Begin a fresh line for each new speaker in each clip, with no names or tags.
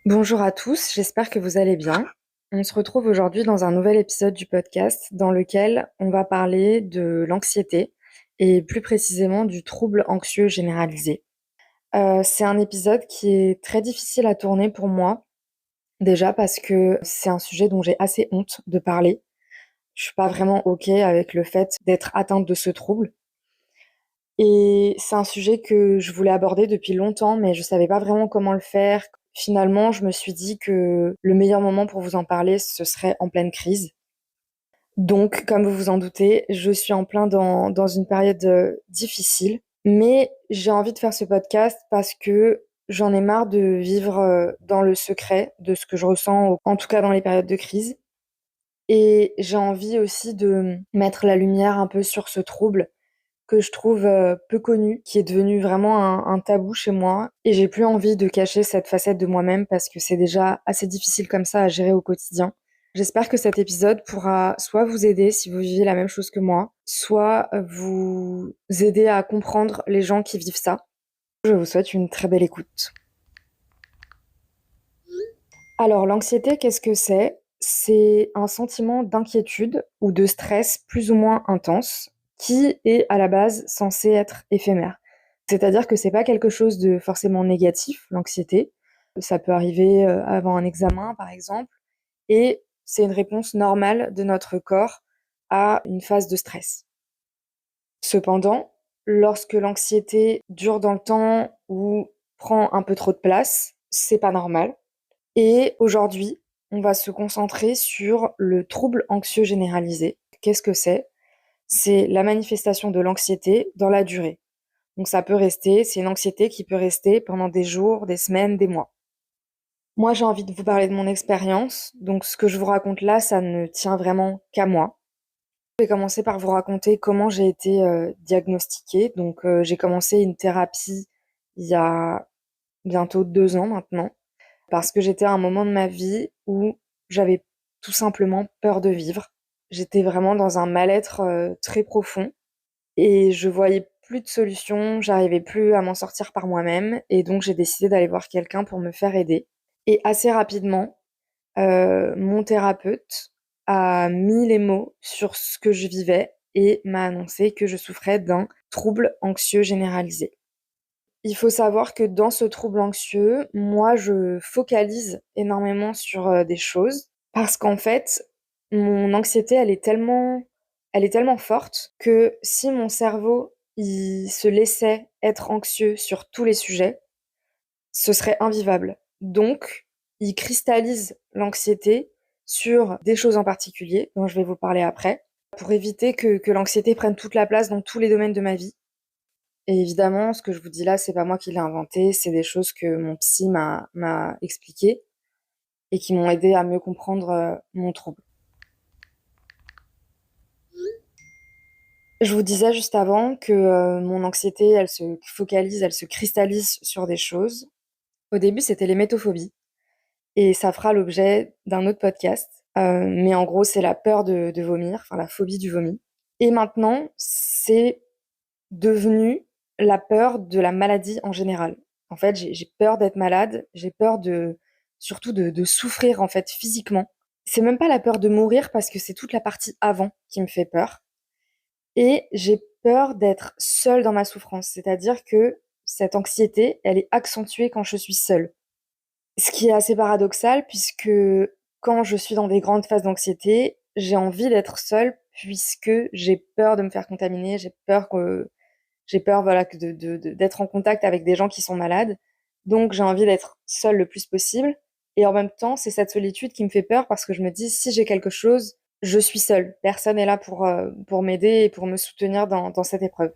Bonjour à tous, j'espère que vous allez bien. On se retrouve aujourd'hui dans un nouvel épisode du podcast dans lequel on va parler de l'anxiété et plus précisément du trouble anxieux généralisé. C'est un épisode qui est très difficile à tourner pour moi, déjà parce que c'est un sujet dont j'ai assez honte de parler. Je suis pas vraiment OK avec le fait d'être atteinte de ce trouble. Et c'est un sujet que je voulais aborder depuis longtemps, mais je savais pas vraiment comment le faire. Finalement, je me suis dit que le meilleur moment pour vous en parler, ce serait en pleine crise. Donc, comme vous vous en doutez, je suis en plein dans une période difficile, mais j'ai envie de faire ce podcast parce que j'en ai marre de vivre dans le secret de ce que je ressens, en tout cas dans les périodes de crise. Et j'ai envie aussi de mettre la lumière un peu sur ce trouble que je trouve peu connu, qui est devenu vraiment un tabou chez moi. Et j'ai plus envie de cacher cette facette de moi-même parce que c'est déjà assez difficile comme ça à gérer au quotidien. J'espère que cet épisode pourra soit vous aider si vous vivez la même chose que moi, soit vous aider à comprendre les gens qui vivent ça. Je vous souhaite une très belle écoute. Alors, l'anxiété, qu'est-ce que c'est? C'est un sentiment d'inquiétude ou de stress plus ou moins intense qui est à la base censé être éphémère. C'est-à-dire que c'est pas quelque chose de forcément négatif, l'anxiété. Ça peut arriver avant un examen, par exemple, et c'est une réponse normale de notre corps à une phase de stress. Cependant, lorsque l'anxiété dure dans le temps ou prend un peu trop de place, c'est pas normal. Et aujourd'hui, on va se concentrer sur le trouble anxieux généralisé. Qu'est-ce que c'est? C'est la manifestation de l'anxiété dans la durée. Donc ça peut rester, c'est une anxiété qui peut rester pendant des jours, des semaines, des mois. Moi, j'ai envie de vous parler de mon expérience. Donc ce que je vous raconte là, ça ne tient vraiment qu'à moi. Je vais commencer par vous raconter comment j'ai été diagnostiquée. Donc j'ai commencé une thérapie il y a bientôt 2 ans maintenant. Parce que j'étais à un moment de ma vie où j'avais tout simplement peur de vivre. J'étais vraiment dans un mal-être très profond et je voyais plus de solution, j'arrivais plus à m'en sortir par moi-même et donc j'ai décidé d'aller voir quelqu'un pour me faire aider. Et assez rapidement, mon thérapeute a mis les mots sur ce que je vivais et m'a annoncé que je souffrais d'un trouble anxieux généralisé. Il faut savoir que dans ce trouble anxieux, moi, je focalise énormément sur des choses parce qu'en fait, mon anxiété, elle est tellement forte que si mon cerveau, il se laissait être anxieux sur tous les sujets, ce serait invivable. Donc, il cristallise l'anxiété sur des choses en particulier, dont je vais vous parler après, pour éviter que l'anxiété prenne toute la place dans tous les domaines de ma vie. Et évidemment, ce que je vous dis là, c'est pas moi qui l'ai inventé, c'est des choses que mon psy m'a expliquées et qui m'ont aidé à mieux comprendre mon trouble. Je vous disais juste avant que mon anxiété, elle se focalise, elle se cristallise sur des choses. Au début, c'était l'hémétophobie et ça fera l'objet d'un autre podcast. Mais en gros, c'est la peur de vomir, enfin la phobie du vomi. Et maintenant, c'est devenu la peur de la maladie en général. En fait, j'ai peur d'être malade, j'ai peur surtout de souffrir en fait physiquement. C'est même pas la peur de mourir parce que c'est toute la partie avant qui me fait peur. Et j'ai peur d'être seule dans ma souffrance, c'est-à-dire que cette anxiété, elle est accentuée quand je suis seule. Ce qui est assez paradoxal puisque quand je suis dans des grandes phases d'anxiété, j'ai envie d'être seule puisque j'ai peur de me faire contaminer, j'ai peur voilà, d'être en contact avec des gens qui sont malades. Donc, j'ai envie d'être seule le plus possible. Et en même temps, c'est cette solitude qui me fait peur parce que je me dis, si j'ai quelque chose, je suis seule. Personne n'est là pour m'aider et pour me soutenir dans cette épreuve.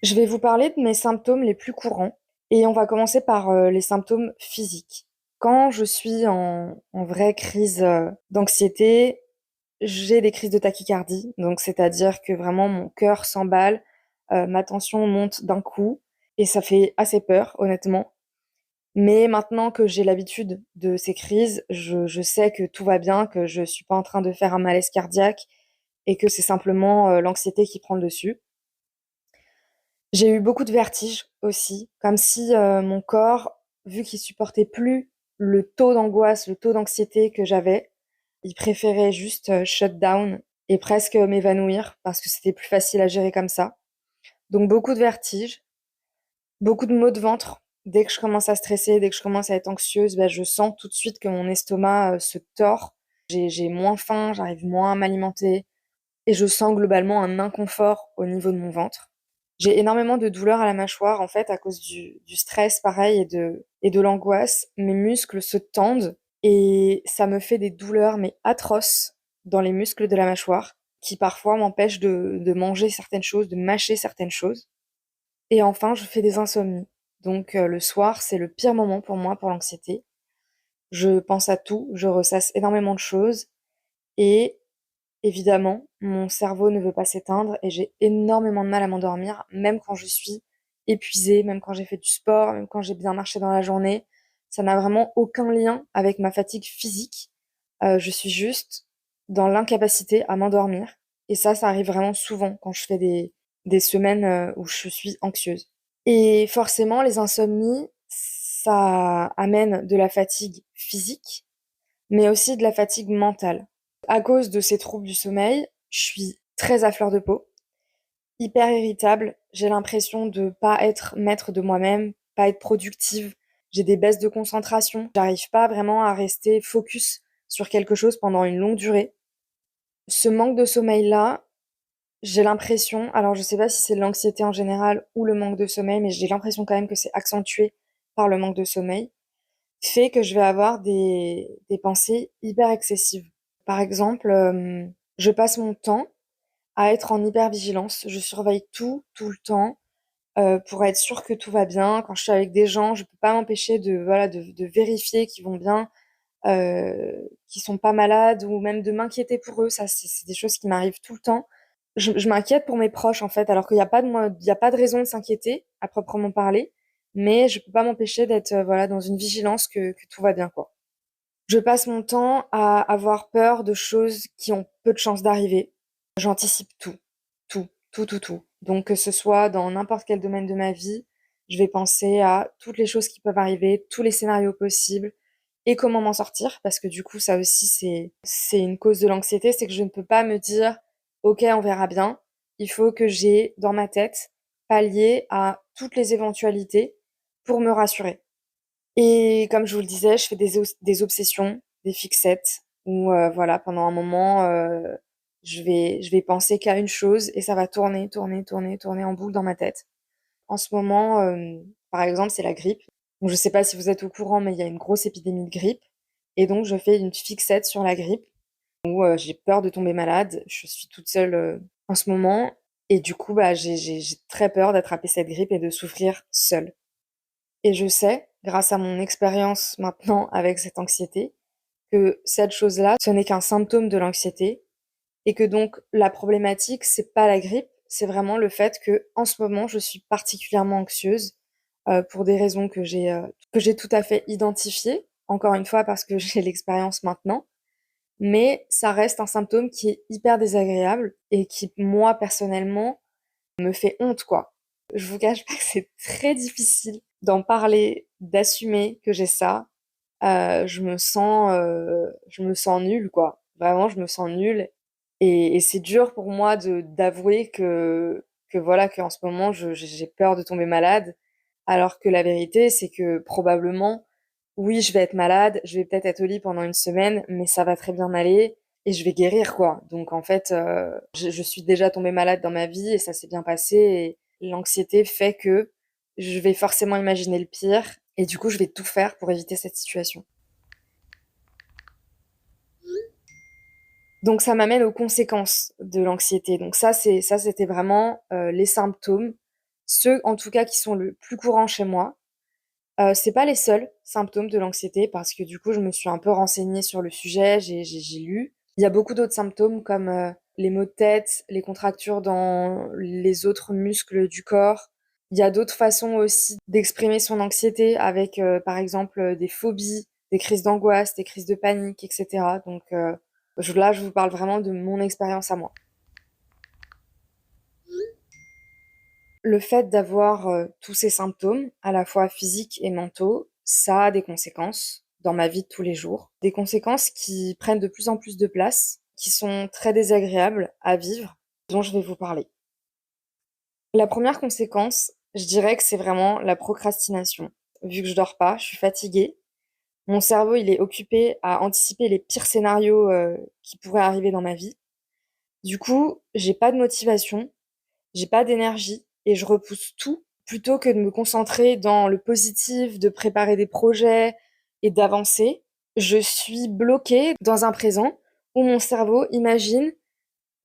Je vais vous parler de mes symptômes les plus courants et on va commencer par les symptômes physiques. Quand je suis en vraie crise d'anxiété, j'ai des crises de tachycardie, donc c'est-à-dire que vraiment mon cœur s'emballe, ma tension monte d'un coup et ça fait assez peur, honnêtement. Mais maintenant que j'ai l'habitude de ces crises, je sais que tout va bien, que je suis pas en train de faire un malaise cardiaque et que c'est simplement l'anxiété qui prend le dessus. J'ai eu beaucoup de vertiges aussi, comme si mon corps, vu qu'il supportait plus le taux d'angoisse, le taux d'anxiété que j'avais, il préférait juste shut down et presque m'évanouir parce que c'était plus facile à gérer comme ça. Donc beaucoup de vertiges, beaucoup de maux de ventre. Dès que je commence à stresser, dès que je commence à être anxieuse, bah, je sens tout de suite que mon estomac se tord. J'ai moins faim, j'arrive moins à m'alimenter et je sens globalement un inconfort au niveau de mon ventre. J'ai énormément de douleurs à la mâchoire en fait à cause du stress pareil et de l'angoisse. Mes muscles se tendent et ça me fait des douleurs mais atroces dans les muscles de la mâchoire qui parfois m'empêchent de manger certaines choses, de mâcher certaines choses. Et enfin, je fais des insomnies. Donc le soir, c'est le pire moment pour moi pour l'anxiété. Je pense à tout, je ressasse énormément de choses et évidemment, mon cerveau ne veut pas s'éteindre et j'ai énormément de mal à m'endormir, même quand je suis épuisée, même quand j'ai fait du sport, même quand j'ai bien marché dans la journée. Ça n'a vraiment aucun lien avec ma fatigue physique. Je suis juste dans l'incapacité à m'endormir. Et ça arrive vraiment souvent quand je fais des semaines où je suis anxieuse. Et forcément, les insomnies, ça amène de la fatigue physique, mais aussi de la fatigue mentale. À cause de ces troubles du sommeil, je suis très à fleur de peau, hyper irritable. J'ai l'impression de pas être maître de moi-même, pas être productive. J'ai des baisses de concentration. J'arrive pas vraiment à rester focus sur quelque chose pendant une longue durée. Ce manque de sommeil-là, j'ai l'impression, alors je sais pas si c'est l'anxiété en général ou le manque de sommeil, mais j'ai l'impression quand même que c'est accentué par le manque de sommeil, fait que je vais avoir des pensées hyper excessives. Par exemple, je passe mon temps à être en hypervigilance. Je surveille tout, tout le temps, pour être sûre que tout va bien. Quand je suis avec des gens, je peux pas m'empêcher de, voilà, de vérifier qu'ils vont bien, qu'ils sont pas malades ou même de m'inquiéter pour eux. Ça, c'est des choses qui m'arrivent tout le temps. Je m'inquiète pour mes proches, en fait, alors qu'il y a pas de il y a pas de raison de s'inquiéter, à proprement parler. Mais je peux pas m'empêcher d'être, voilà, dans une vigilance que tout va bien, quoi. Je passe mon temps à avoir peur de choses qui ont peu de chances d'arriver. J'anticipe tout, tout, tout, tout, tout. Donc que ce soit dans n'importe quel domaine de ma vie, je vais penser à toutes les choses qui peuvent arriver, tous les scénarios possibles et comment m'en sortir parce que du coup ça aussi c'est une cause de l'anxiété, c'est que je ne peux pas me dire OK, on verra bien. Il faut que j'ai dans ma tête pallier à toutes les éventualités pour me rassurer. Et comme je vous le disais, je fais des obsessions, des fixettes où voilà, pendant un moment, je vais penser qu'à une chose et ça va tourner, tourner, tourner, tourner en boucle dans ma tête. En ce moment, par exemple, c'est la grippe. Donc je sais pas si vous êtes au courant, mais il y a une grosse épidémie de grippe et donc je fais une fixette sur la grippe où j'ai peur de tomber malade. Je suis toute seule, en ce moment et du coup, bah, j'ai très peur d'attraper cette grippe et de souffrir seule. Et je sais, grâce à mon expérience maintenant avec cette anxiété, que cette chose-là, ce n'est qu'un symptôme de l'anxiété et que donc la problématique, c'est pas la grippe, c'est vraiment le fait que en ce moment, je suis particulièrement anxieuse pour des raisons que j'ai tout à fait identifiées. Encore une fois, parce que j'ai l'expérience maintenant, mais ça reste un symptôme qui est hyper désagréable et qui, moi personnellement, me fait honte, quoi. Je vous cache pas que c'est très difficile d'en parler, d'assumer que j'ai ça. Je me sens nulle, quoi. Vraiment, je me sens nulle et c'est dur pour moi de d'avouer que voilà, qu'en ce moment, j'ai peur de tomber malade, alors que la vérité, c'est que probablement, oui, je vais être malade, je vais peut-être être au lit pendant une semaine, mais ça va très bien aller et je vais guérir, quoi. Donc en fait, je suis déjà tombée malade dans ma vie et ça s'est bien passé et l'anxiété fait que je vais forcément imaginer le pire et du coup, je vais tout faire pour éviter cette situation. Donc ça m'amène aux conséquences de l'anxiété. Donc ça, c'était vraiment, les symptômes, ceux en tout cas qui sont le plus courants chez moi. C'est pas les seuls symptômes de l'anxiété parce que du coup, je me suis un peu renseignée sur le sujet, j'ai lu. Il y a beaucoup d'autres symptômes comme, les maux de tête, les contractures dans les autres muscles du corps. Il y a d'autres façons aussi d'exprimer son anxiété avec, par exemple, des phobies, des crises d'angoisse, des crises de panique et cetera. Donc, là, je vous parle vraiment de mon expérience à moi. Le fait d'avoir, tous ces symptômes, à la fois physiques et mentaux, ça a des conséquences dans ma vie de tous les jours. Des conséquences qui prennent de plus en plus de place, qui sont très désagréables à vivre, dont je vais vous parler. La première conséquence, je dirais que c'est vraiment la procrastination. Vu que je dors pas, je suis fatiguée, mon cerveau, il est occupé à anticiper les pires scénarios, qui pourraient arriver dans ma vie. Du coup, j'ai pas de motivation, j'ai pas d'énergie et je repousse tout plutôt que de me concentrer dans le positif, de préparer des projets et d'avancer. Je suis bloquée dans un présent où mon cerveau imagine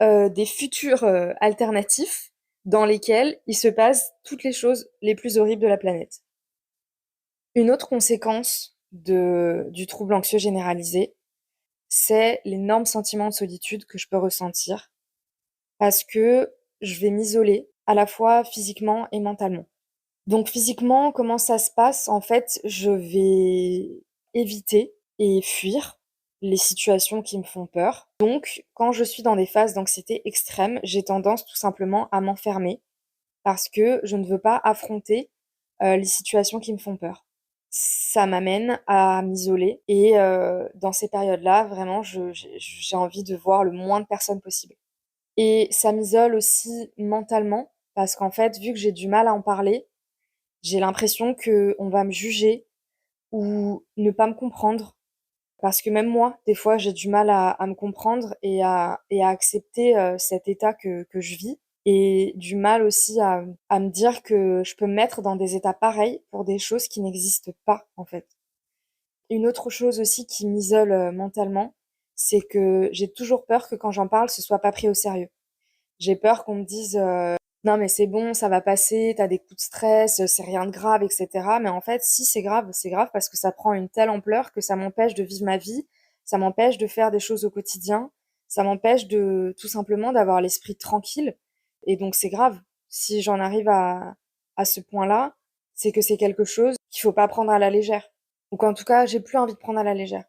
des futurs alternatifs dans lesquels il se passe toutes les choses les plus horribles de la planète. Une autre conséquence du trouble anxieux généralisé, c'est l'énorme sentiment de solitude que je peux ressentir parce que je vais m'isoler à la fois physiquement et mentalement. Donc physiquement, comment ça se passe? En fait, je vais éviter et fuir les situations qui me font peur. Donc, quand je suis dans des phases d'anxiété extrême, j'ai tendance tout simplement à m'enfermer parce que je ne veux pas affronter les situations qui me font peur. Ça m'amène à m'isoler et dans ces périodes-là, vraiment, j'ai envie de voir le moins de personnes possible. Et ça m'isole aussi mentalement parce qu'en fait, vu que j'ai du mal à en parler, j'ai l'impression qu'on va me juger ou ne pas me comprendre. Parce que même moi, des fois, j'ai du mal à me comprendre et à accepter cet état que je vis. Et du mal aussi à me dire que je peux me mettre dans des états pareils pour des choses qui n'existent pas, en fait. Une autre chose aussi qui m'isole mentalement, c'est que j'ai toujours peur que quand j'en parle, ce soit pas pris au sérieux. J'ai peur qu'on me dise non mais c'est bon, ça va passer, t'as des coups de stress, c'est rien de grave, etc. Mais en fait, si c'est grave parce que ça prend une telle ampleur que ça m'empêche de vivre ma vie, ça m'empêche de faire des choses au quotidien, ça m'empêche de tout simplement d'avoir l'esprit tranquille. Et donc c'est grave. Si j'en arrive à ce point-là, c'est que c'est quelque chose qu'il faut pas prendre à la légère. Donc en tout cas, j'ai plus envie de prendre à la légère.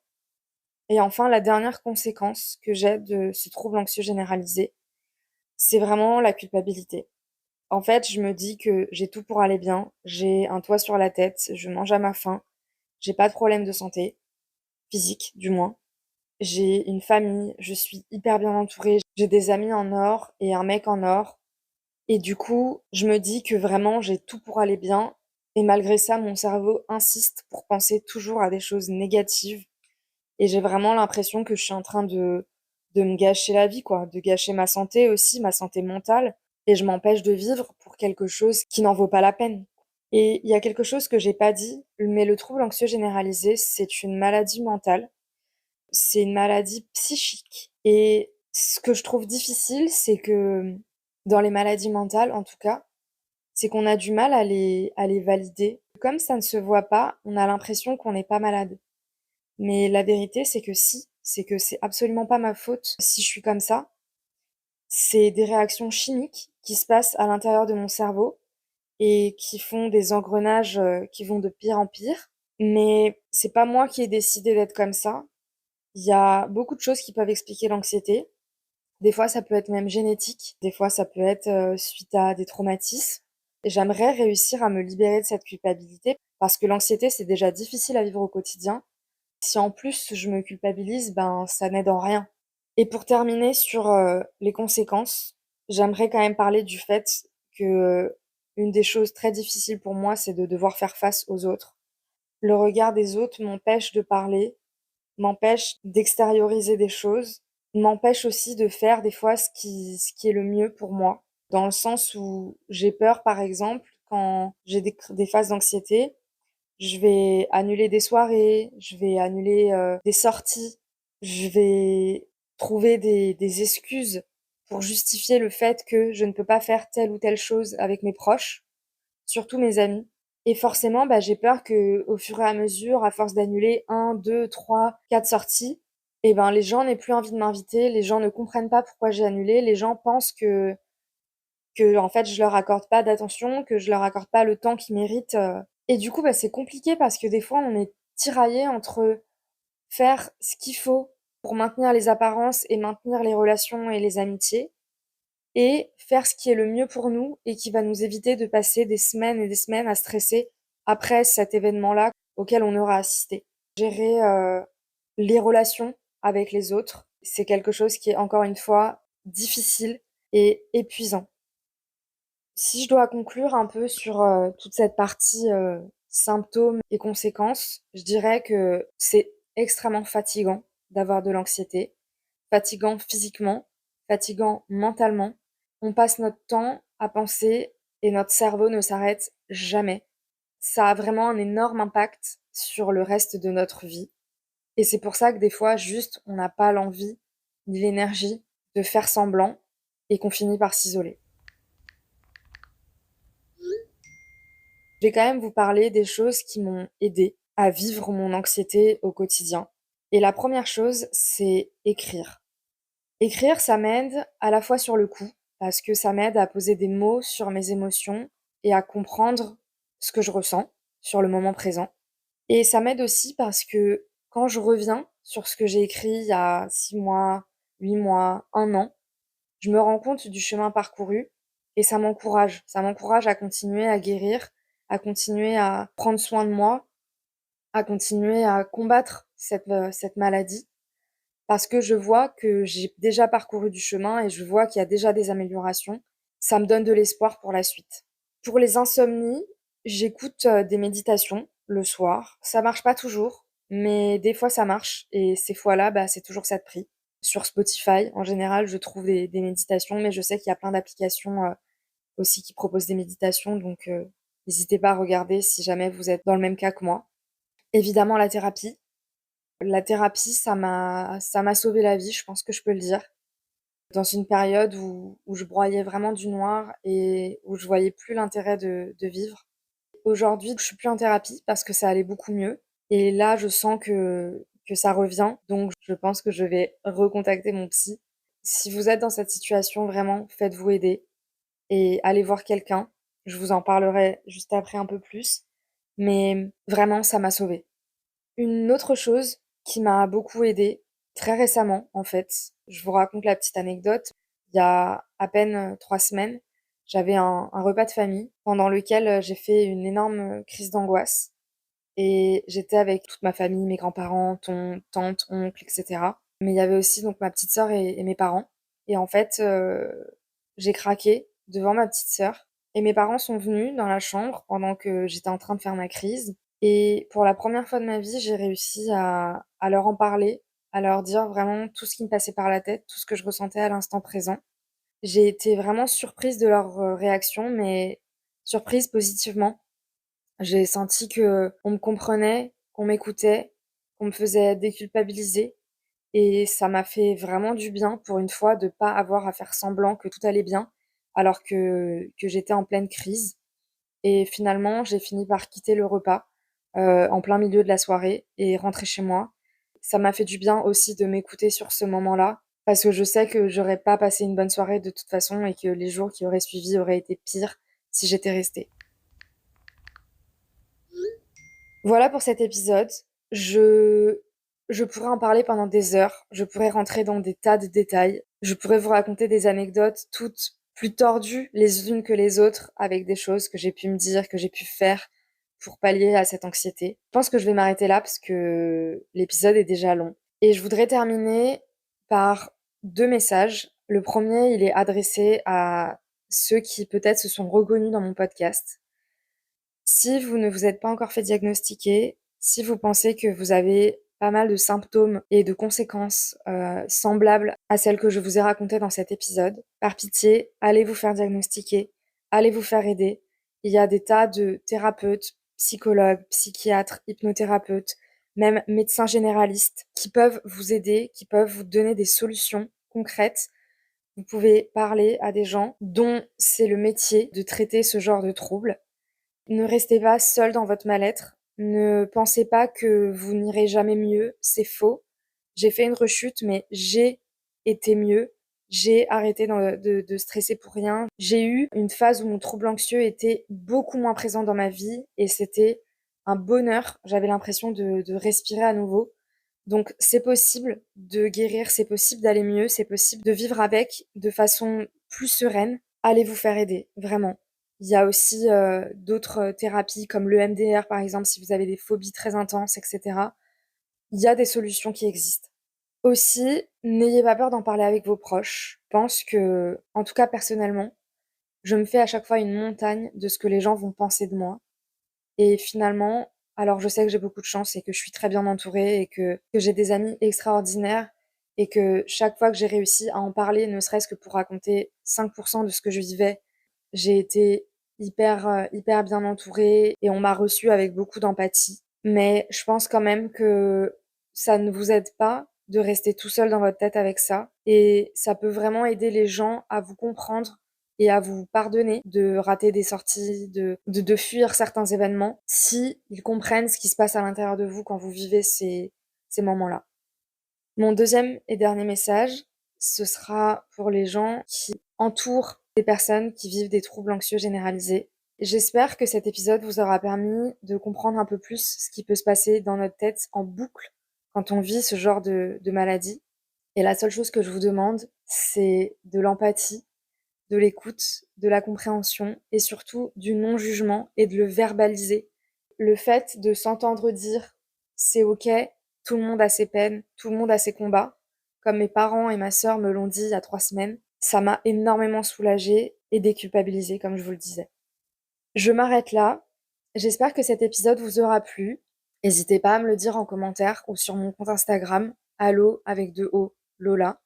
Et enfin, la dernière conséquence que j'ai de ce trouble anxieux généralisé, c'est vraiment la culpabilité. En fait, je me dis que j'ai tout pour aller bien, j'ai un toit sur la tête, je mange à ma faim, j'ai pas de problème de santé, physique du moins. J'ai une famille, je suis hyper bien entourée, j'ai des amis en or et un mec en or. Et du coup, je me dis que vraiment j'ai tout pour aller bien. Et malgré ça, mon cerveau insiste pour penser toujours à des choses négatives. Et j'ai vraiment l'impression que je suis en train de me gâcher la vie, quoi, de gâcher ma santé aussi, ma santé mentale, et je m'empêche de vivre pour quelque chose qui n'en vaut pas la peine. Et il y a quelque chose que j'ai pas dit, mais le trouble anxieux généralisé, c'est une maladie mentale, c'est une maladie psychique. Et ce que je trouve difficile, c'est que dans les maladies mentales, en tout cas, c'est qu'on a du mal à les valider. Comme ça ne se voit pas, on a l'impression qu'on n'est pas malade. Mais la vérité, c'est que si, c'est que c'est absolument pas ma faute si je suis comme ça. C'est des réactions chimiques qui se passent à l'intérieur de mon cerveau et qui font des engrenages qui vont de pire en pire. Mais c'est pas moi qui ai décidé d'être comme ça. Il y a beaucoup de choses qui peuvent expliquer l'anxiété. Des fois, ça peut être même génétique. Des fois, ça peut être suite à des traumatismes. Et j'aimerais réussir à me libérer de cette culpabilité parce que l'anxiété, c'est déjà difficile à vivre au quotidien. Si en plus je me culpabilise, ben ça n'aide en rien. Et pour terminer sur les conséquences, j'aimerais quand même parler du fait que une des choses très difficiles pour moi, c'est de devoir faire face aux autres. Le regard des autres m'empêche de parler, m'empêche d'extérioriser des choses, m'empêche aussi de faire des fois ce qui est le mieux pour moi. Dans le sens où j'ai peur, par exemple, quand j'ai des phases d'anxiété, je vais annuler des soirées, je vais annuler des sorties, je vais trouver des excuses pour justifier le fait que je ne peux pas faire telle ou telle chose avec mes proches, surtout mes amis. Et forcément, bah, j'ai peur que, au fur et à mesure, à force d'annuler un, deux, trois, quatre sorties, eh ben, les gens n'aient plus envie de m'inviter, les gens ne comprennent pas pourquoi j'ai annulé, les gens pensent que en fait, je leur accorde pas d'attention, que je leur accorde pas le temps qu'ils méritent. Et du coup, bah, c'est compliqué parce que des fois, on est tiraillé entre faire ce qu'il faut pour maintenir les apparences et maintenir les relations et les amitiés, et faire ce qui est le mieux pour nous et qui va nous éviter de passer des semaines et des semaines à stresser après cet événement-là auquel on aura assisté. Gérer les relations avec les autres, c'est quelque chose qui est encore une fois difficile et épuisant. Si je dois conclure un peu sur toute cette partie symptômes et conséquences, je dirais que c'est extrêmement fatigant d'avoir de l'anxiété, fatigant physiquement, fatigant mentalement. On passe notre temps à penser et notre cerveau ne s'arrête jamais. Ça a vraiment un énorme impact sur le reste de notre vie. Et c'est pour ça que des fois, juste, on n'a pas l'envie ni l'énergie de faire semblant et qu'on finit par s'isoler. Je vais quand même vous parler des choses qui m'ont aidé à vivre mon anxiété au quotidien. Et la première chose, c'est écrire. Écrire, ça m'aide à la fois sur le coup, parce que ça m'aide à poser des mots sur mes émotions et à comprendre ce que je ressens sur le moment présent. Et ça m'aide aussi parce que quand je reviens sur ce que j'ai écrit il y a 6 mois, 8 mois, 1 an, je me rends compte du chemin parcouru et ça m'encourage. Ça m'encourage à continuer à guérir, à continuer à prendre soin de moi, à continuer à combattre cette maladie parce que je vois que j'ai déjà parcouru du chemin et je vois qu'il y a déjà des améliorations. Ça me donne de l'espoir pour la suite. Pour les insomnies, j'écoute des méditations le soir. Ça marche pas toujours, mais des fois ça marche et ces fois-là, bah, c'est toujours ça de prix. Sur Spotify, en général, je trouve des méditations, mais je sais qu'il y a plein d'applications aussi qui proposent des méditations, donc n'hésitez pas à regarder si jamais vous êtes dans le même cas que moi. Évidemment, la thérapie. La thérapie, ça m'a sauvé la vie, je pense que je peux le dire. Dans une période où je broyais vraiment du noir et où je voyais plus l'intérêt de vivre. Aujourd'hui, je suis plus en thérapie parce que ça allait beaucoup mieux et là, je sens que ça revient, donc je pense que je vais recontacter mon psy. Si vous êtes dans cette situation, vraiment, faites-vous aider et allez voir quelqu'un. Je vous en parlerai juste après un peu plus, mais vraiment, ça m'a sauvée. Une autre chose qui m'a beaucoup aidée, très récemment en fait, je vous raconte la petite anecdote. Il y a à peine 3 semaines, j'avais un repas de famille pendant lequel j'ai fait une énorme crise d'angoisse et j'étais avec toute ma famille, mes grands-parents, tantes, oncles, etc. Mais il y avait aussi donc ma petite sœur et mes parents. Et en fait, j'ai craqué devant ma petite sœur et mes parents sont venus dans la chambre pendant que j'étais en train de faire ma crise et pour la première fois de ma vie, j'ai réussi à leur en parler, à leur dire vraiment tout ce qui me passait par la tête, tout ce que je ressentais à l'instant présent. J'ai été vraiment surprise de leur réaction, mais surprise positivement. J'ai senti que on me comprenait, qu'on m'écoutait, qu'on me faisait déculpabiliser et ça m'a fait vraiment du bien pour une fois de pas avoir à faire semblant que tout allait bien alors que j'étais en pleine crise. Et finalement, j'ai fini par quitter le repas, en plein milieu de la soirée et rentrer chez moi. Ça m'a fait du bien aussi de m'écouter sur ce moment-là, parce que je sais que j'aurais pas passé une bonne soirée de toute façon et que les jours qui auraient suivi auraient été pires si j'étais restée. Voilà pour cet épisode. Je je pourrais en parler pendant des heures, je pourrais rentrer dans des tas de détails, je pourrais vous raconter des anecdotes toutes plus tordues les unes que les autres, avec des choses que j'ai pu me dire, que j'ai pu faire pour pallier à cette anxiété. Je pense que je vais m'arrêter là parce que l'épisode est déjà long. Et je voudrais terminer par 2 messages. Le premier, il est adressé à ceux qui peut-être se sont reconnus dans mon podcast. Si vous ne vous êtes pas encore fait diagnostiquer, si vous pensez que vous avez pas mal de symptômes et de conséquences semblables à celles que je vous ai racontées dans cet épisode, par pitié, allez vous faire diagnostiquer, allez vous faire aider. Il y a des tas de thérapeutes, psychologues, psychiatres, hypnothérapeutes, même médecins généralistes qui peuvent vous aider, qui peuvent vous donner des solutions concrètes. Vous pouvez parler à des gens dont c'est le métier de traiter ce genre de troubles. Ne restez pas seul dans votre mal-être. Ne pensez pas que vous n'irez jamais mieux, c'est faux. J'ai fait une rechute, mais j'ai été mieux. J'ai arrêté de stresser pour rien. J'ai eu une phase où mon trouble anxieux était beaucoup moins présent dans ma vie et c'était un bonheur. J'avais l'impression de respirer à nouveau. Donc c'est possible de guérir, c'est possible d'aller mieux, c'est possible de vivre avec de façon plus sereine, allez vous faire aider, vraiment. Il y a aussi d'autres thérapies comme l'EMDR par exemple, si vous avez des phobies très intenses, etc. Il y a des solutions qui existent. Aussi, n'ayez pas peur d'en parler avec vos proches. Je pense que, en tout cas personnellement, je me fais à chaque fois une montagne de ce que les gens vont penser de moi. Et finalement, alors je sais que j'ai beaucoup de chance et que je suis très bien entourée et que j'ai des amis extraordinaires et que chaque fois que j'ai réussi à en parler, ne serait-ce que pour raconter 5% de ce que je vivais, j'ai été hyper bien entourée et on m'a reçue avec beaucoup d'empathie. Mais je pense quand même que ça ne vous aide pas de rester tout seul dans votre tête avec ça et ça peut vraiment aider les gens à vous comprendre et à vous pardonner de rater des sorties, de fuir certains événements, si ils comprennent ce qui se passe à l'intérieur de vous quand vous vivez ces moments-là. Mon deuxième et dernier message, ce sera pour les gens qui entourent des personnes qui vivent des troubles anxieux généralisés. J'espère que cet épisode vous aura permis de comprendre un peu plus ce qui peut se passer dans notre tête en boucle quand on vit ce genre de maladie. Et la seule chose que je vous demande, c'est de l'empathie, de l'écoute, de la compréhension et surtout du non-jugement et de le verbaliser. Le fait de s'entendre dire c'est ok, tout le monde a ses peines, tout le monde a ses combats, comme mes parents et ma sœur me l'ont dit il y a 3 semaines, ça m'a énormément soulagée et déculpabilisée, comme je vous le disais. Je m'arrête là. J'espère que cet épisode vous aura plu. N'hésitez pas à me le dire en commentaire ou sur mon compte Instagram, allo avec 2 O, Lola.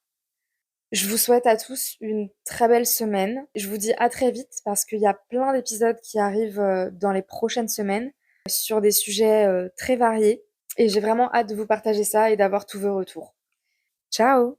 Je vous souhaite à tous une très belle semaine. Je vous dis à très vite parce qu'il y a plein d'épisodes qui arrivent dans les prochaines semaines sur des sujets très variés. Et j'ai vraiment hâte de vous partager ça et d'avoir tous vos retours. Ciao!